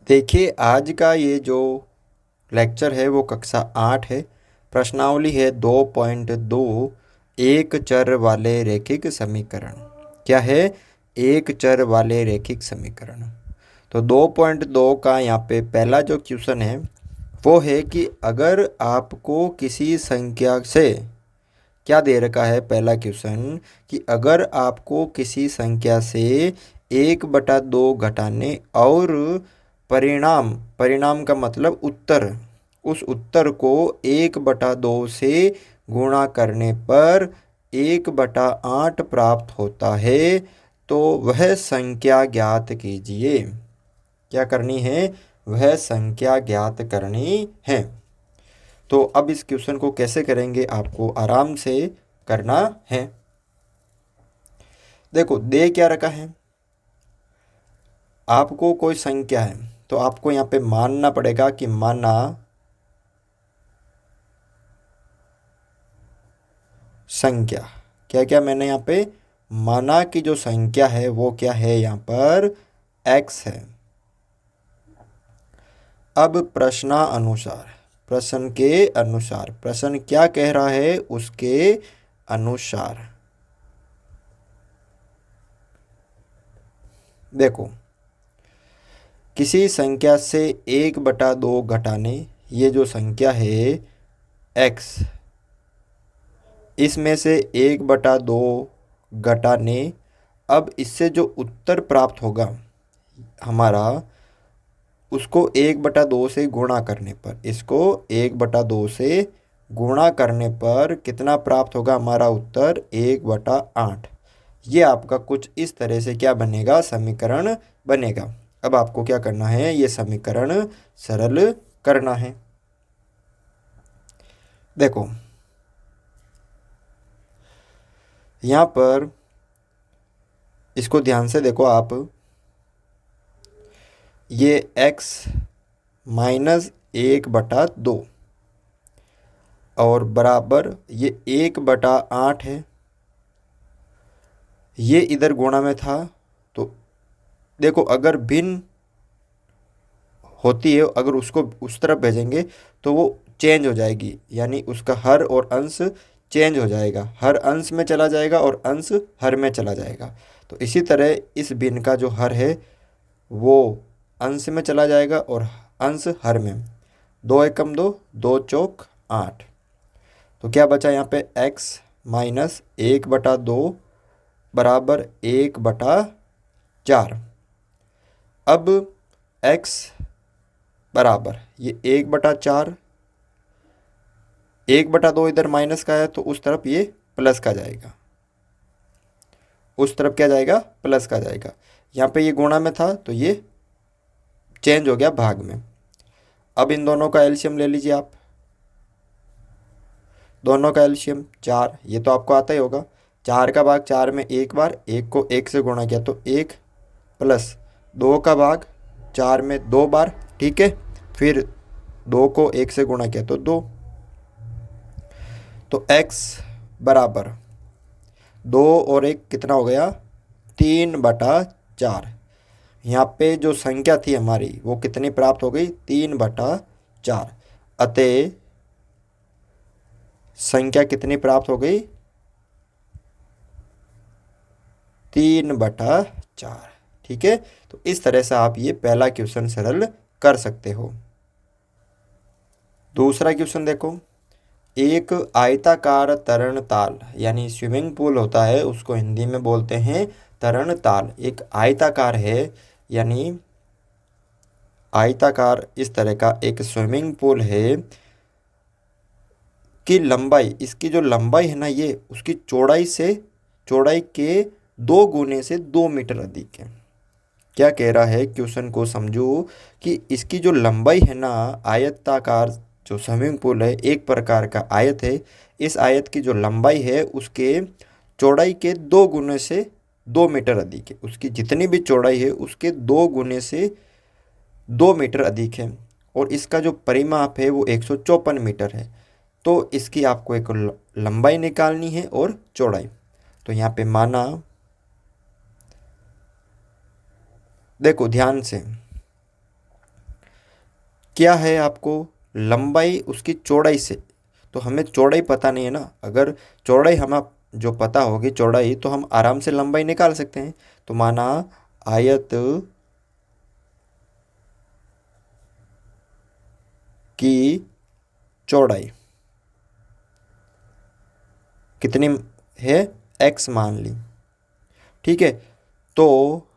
देखिए, आज का ये जो लेक्चर है वो कक्षा 8 है। प्रश्नावली है 2.2, एक चर वाले रैखिक समीकरण। क्या है? एक चर वाले रैखिक समीकरण। तो 2.2 का यहाँ पे पहला जो क्वेश्चन है वो है कि अगर आपको किसी संख्या से, क्या दे रखा है पहला क्वेश्चन, कि अगर आपको किसी संख्या से 1/2 घटाने और परिणाम परिणाम का मतलब उत्तर, उस उत्तर को 1/2 से गुणा करने पर 1/8 प्राप्त होता है, तो वह संख्या ज्ञात कीजिए। क्या करनी है? वह संख्या ज्ञात करनी है। तो अब इस क्वेश्चन को कैसे करेंगे आपको आराम से करना है। देखो, दे क्या रखा है, आपको कोई संख्या है तो आपको यहाँ पे मानना पड़ेगा कि माना संख्या। क्या क्या मैंने यहाँ पे माना कि जो संख्या है वो क्या है, यहाँ पर x है। अब प्रश्न के अनुसार प्रश्न क्या कह रहा है उसके अनुसार देखो, किसी संख्या से 1/2 घटाने, ये जो संख्या है x, इसमें से 1/2 घटाने, अब इससे जो उत्तर प्राप्त होगा हमारा, उसको 1/2 से गुणा करने पर, इसको 1/2 से गुणा करने पर कितना प्राप्त होगा हमारा उत्तर? 1/8। ये आपका कुछ इस तरह से क्या बनेगा? समीकरण बनेगा। अब आपको क्या करना है? ये समीकरण सरल करना है। देखो, यहाँ पर इसको ध्यान से देखो आप, ये x माइनस 1/2 और बराबर ये 1/8 है। ये इधर गुणा में था, तो देखो अगर भिन्न होती है, अगर उसको उस तरफ भेजेंगे तो वो चेंज हो जाएगी, यानी उसका हर और अंश चेंज हो जाएगा, हर अंश में चला जाएगा और अंश हर में चला जाएगा। तो इसी तरह इस भिन्न का जो हर है वो अंश में चला जाएगा और अंश हर में। 2 एकम 2, 2 चौक 8। तो क्या बचा यहाँ पे? x माइनस 1/2 बराबर 1/4। अब x बराबर ये 1/4, 1/2 इधर माइनस का है तो उस तरफ ये प्लस का जाएगा, उस तरफ क्या जाएगा? प्लस का जाएगा। यहाँ पे ये गुणा में था तो ये चेंज हो गया भाग में। अब इन दोनों का एलसीएम ले लीजिए आप, दोनों का एलसीएम 4, ये तो आपको आता ही होगा। 4 का भाग 4 में एक बार, 1 को 1 से गुणा किया तो 1, प्लस 2 का भाग 4 में 2 बार, ठीक है। फिर 2 को 1 से गुणा किया तो 2। तो x बराबर 2 और 1 कितना हो गया? 3/4। यहाँ पे जो संख्या थी हमारी वो कितनी प्राप्त हो गई? 3/4। अतः संख्या कितनी प्राप्त हो गई? 3/4। ठीक है, तो इस तरह से आप ये पहला क्वेश्चन सरल कर सकते हो। दूसरा क्वेश्चन देखो, एक आयताकार तरण ताल, यानी स्विमिंग पूल होता है उसको हिंदी में बोलते हैं तरण ताल। एक आयताकार है, यानी आयताकार इस तरह का एक स्विमिंग पूल है की लंबाई, इसकी जो लंबाई है ना, ये उसकी चौड़ाई के 2 गुने से 2 मीटर अधिक है। क्या कह रहा है क्वेश्चन को समझो, कि इसकी जो लंबाई है ना, आयताकार जो स्विमिंग पूल है एक प्रकार का आयत है, इस आयत की जो लंबाई है उसके चौड़ाई के 2 गुने से 2 मीटर अधिक है। उसकी जितनी भी चौड़ाई है उसके 2 गुने से 2 मीटर अधिक है, और इसका जो परिमाप है वो 154 मीटर है। तो इसकी आपको एक लंबाई निकालनी है और चौड़ाई। तो यहाँ पे माना, देखो ध्यान से, क्या है आपको लंबाई उसकी चौड़ाई से, तो हमें चौड़ाई पता नहीं है ना। अगर चौड़ाई हम जो पता होगी चौड़ाई, तो हम आराम से लंबाई निकाल सकते हैं। तो माना आयत की चौड़ाई कितनी है, x मान ली। ठीक है, तो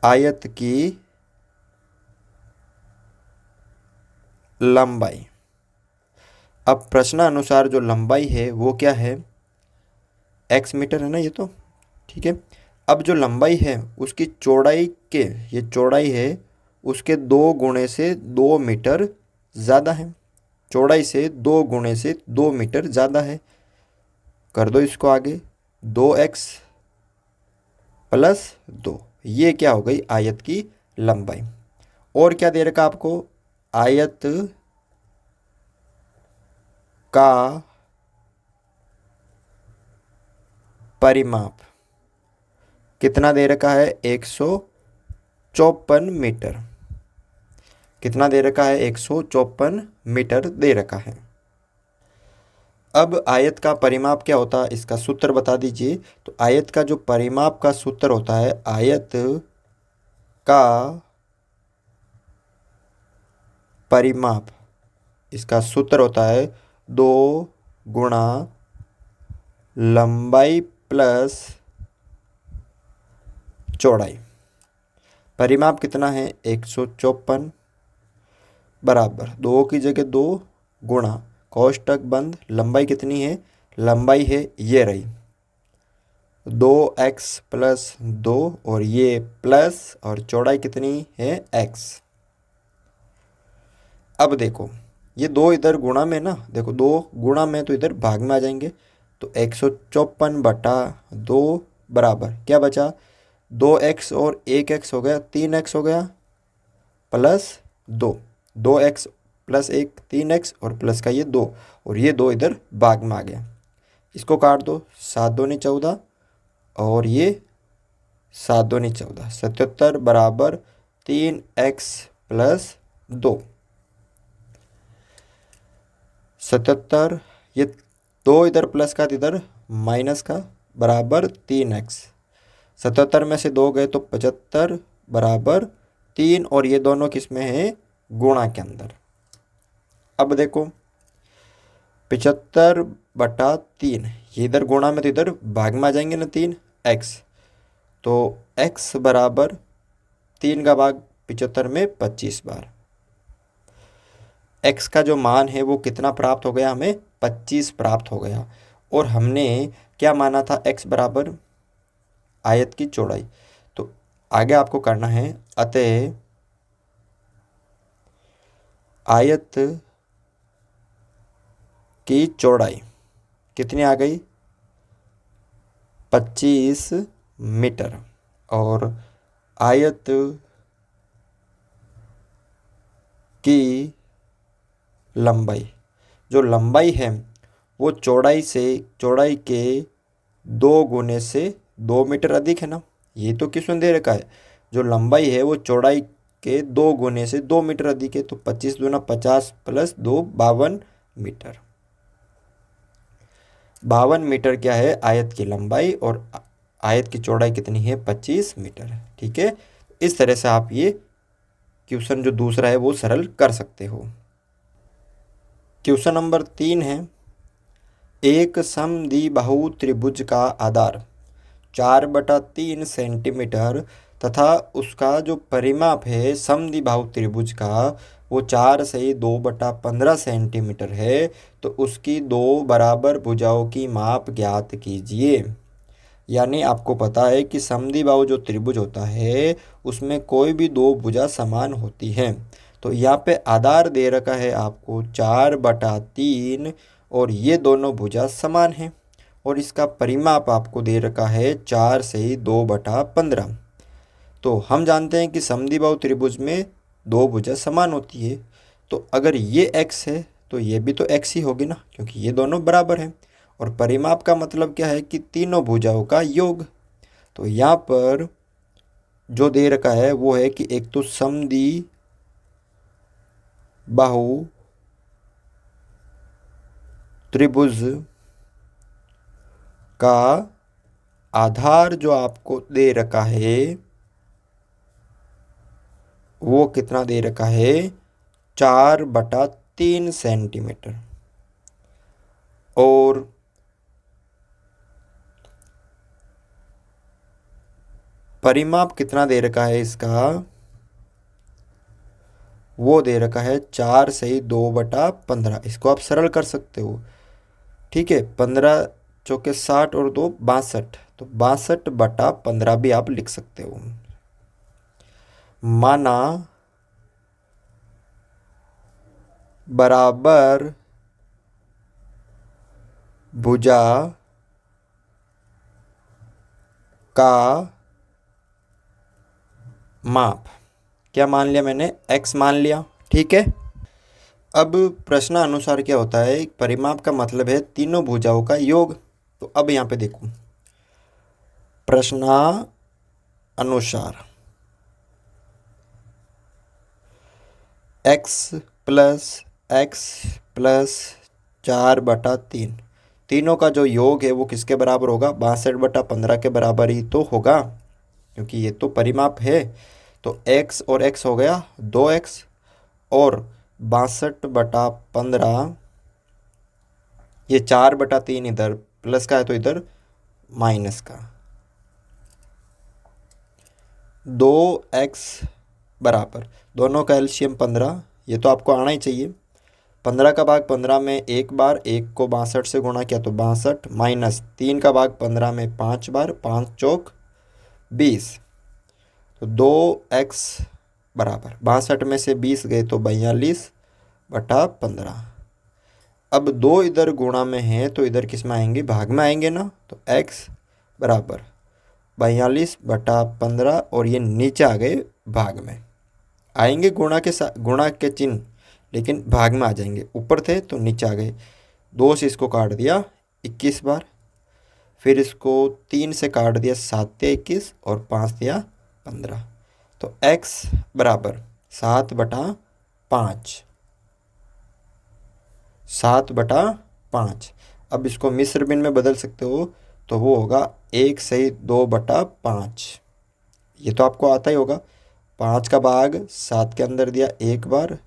आयत की लंबाई, अब प्रश्नानुसार जो लंबाई है वो क्या है, x मीटर है ना ये तो। ठीक है, अब जो लंबाई है उसकी चौड़ाई के, ये चौड़ाई है उसके 2 गुणे से 2 मीटर ज़्यादा है। चौड़ाई से 2 गुणे से 2 मीटर ज़्यादा है। कर दो इसको आगे, 2x + 2, ये क्या हो गई आयत की लंबाई। और क्या दे रखा आपको, आयत का परिमाप कितना दे रखा है, 154 मीटर। कितना दे रखा है, 154 मीटर दे रखा है। अब आयत का परिमाप क्या होता है, इसका सूत्र बता दीजिए। तो आयत का जो परिमाप का सूत्र होता है, आयत का परिमाप, इसका सूत्र होता है 2 गुणा लंबाई प्लस चौड़ाई। परिमाप कितना है, 154 बराबर 2 की जगह 2 गुणा कोष्टक बंद, लंबाई कितनी है, लंबाई है ये रही 2x + 2, और ये प्लस, और चौड़ाई कितनी है x। अब देखो ये 2 इधर गुणा में ना, देखो 2 गुणा में तो इधर भाग में आ जाएंगे। तो 154/2 बराबर क्या बचा, 2x और 1x हो गया, 3x हो गया, +2, 2x + 1 3x, और प्लस का ये 2, और ये 2 इधर भाग में आ गया। इसको काट दो, 7 दूनी 14, और ये 7 दूनी 14, 77 बराबर 3x + 2। 77, ये 2 इधर प्लस का, इधर माइनस का, बराबर 3x। 77 में से 2 गए तो 75 बराबर 3, और ये दोनों किस में है, गुणा के अंदर। अब देखो 75/3, ये इधर गुणा में तो इधर भाग में आ जाएंगे ना 3x। तो x बराबर 3 का भाग 75 में 25 बार। x का जो मान है वो कितना प्राप्त हो गया, हमें 25 प्राप्त हो गया। और हमने क्या माना था, x बराबर आयत की चौड़ाई। तो आगे आपको करना है, अतः आयत की चौड़ाई कितनी आ गई, 25 मीटर, और आयत की लंबाई, जो लंबाई है वो चौड़ाई के 2 गुने से 2 मीटर अधिक है ना। ये तो क्वेश्चन दे रखा है, जो लंबाई है वो चौड़ाई के 2 गुने से 2 मीटर अधिक है। तो 25 दूना 50 + 2 52 मीटर। 52 मीटर क्या है, आयत की लंबाई, और आयत की चौड़ाई कितनी है, 25 मीटर। ठीक है, इस तरह से आप ये क्वेश्चन जो दूसरा है वो सरल कर सकते हो। क्वेश्चन नंबर 3 है, एक समद्विबाहु त्रिभुज का आधार 4/3 सेंटीमीटर तथा उसका जो परिमाप है समद्विबाहु त्रिभुज का वो 4 से 2/15 सेंटीमीटर है, तो उसकी 2 बराबर भुजाओं की माप ज्ञात कीजिए। यानी आपको पता है कि समद्विबाहु जो त्रिभुज होता है उसमें कोई भी 2 भुजा समान होती हैं। तो यहाँ पे आधार दे रखा है आपको 4/3, और ये दोनों भुजा समान हैं, और इसका परिमाप आपको दे रखा है 4 से 2/15। तो हम जानते हैं कि समद्विबाहु त्रिभुज में 2 भुजा समान होती है। तो अगर ये x है तो ये भी तो x ही होगी ना, क्योंकि ये दोनों बराबर हैं। और परिमाप का मतलब क्या है कि तीनों भुजाओं का योग। तो यहाँ पर जो दे रखा है वो है कि एक तो समद्वि बाहु त्रिभुज का आधार जो आपको दे रखा है वो कितना दे रखा है, 4/3 सेंटीमीटर। और परिमाप कितना दे रखा है इसका, वो दे रखा है 4 सही 2/15। इसको आप सरल कर सकते हो, ठीक है। 15 चौके 60 और 2 62, तो 62/15 भी आप लिख सकते हो। माना बराबर भुजा का माप, क्या मान लिया मैंने, x मान लिया, ठीक है। अब प्रश्नानुसार क्या होता है, परिमाप का मतलब है तीनों भुजाओं का योग। तो अब यहाँ पे देखो, प्रश्नानुसार x प्लस 4/3, तीनों का जो योग है वो किसके बराबर होगा, 62/15 के बराबर ही तो होगा, क्योंकि ये तो परिमाप है। तो x और x हो गया 2x, और 62/15, ये 4/3 इधर प्लस का है तो इधर माइनस का, 2x बराबर, दोनों का एलसीएम 15, ये तो आपको आना ही चाहिए। 15 का भाग 15 में एक बार, एक को 62 से गुणा किया तो 62, माइनस 3 का भाग 15 में 5 बार, 5 चौक 20, तो 2x बराबर 62 में से 20 गए तो 42/15। अब 2 इधर गुणा में है तो इधर किस में आएंगे, भाग में आएंगे ना, तो x बराबर 42/15, और ये नीचे आ गए भाग में, आएंगे गुणा के साथ, गुणा के चिन्ह, लेकिन भाग में आ जाएंगे, ऊपर थे तो नीचे आ गए। 2 से इसको काट दिया 21 बार, फिर इसको 3 से काट दिया 7 दिया 21, और 5 दिया 15, तो x बराबर 7/5, 7/5। अब इसको मिश्र भिन्न में बदल सकते हो, तो वो होगा 1 सही 2/5, ये तो आपको आता ही होगा। 5 का भाग 7 के अंदर दिया एक बार,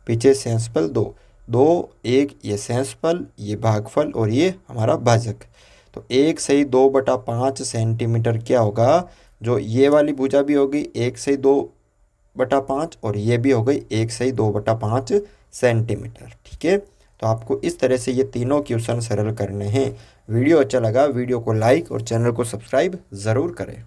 पीछे सेंसफल 2, 2 1, ये सेंसफल, ये भागफल, और ये हमारा भाजक। तो 1 सही 2/5 सेंटीमीटर क्या होगा, जो ये वाली भुजा भी होगी 1 सही 2/5, और ये भी हो गई 1 सही 2/5 सेंटीमीटर, ठीक है। तो आपको इस तरह से ये तीनों क्वेश्चन सरल करने हैं। वीडियो अच्छा लगा, वीडियो को लाइक और चैनल को सब्सक्राइब ज़रूर करें।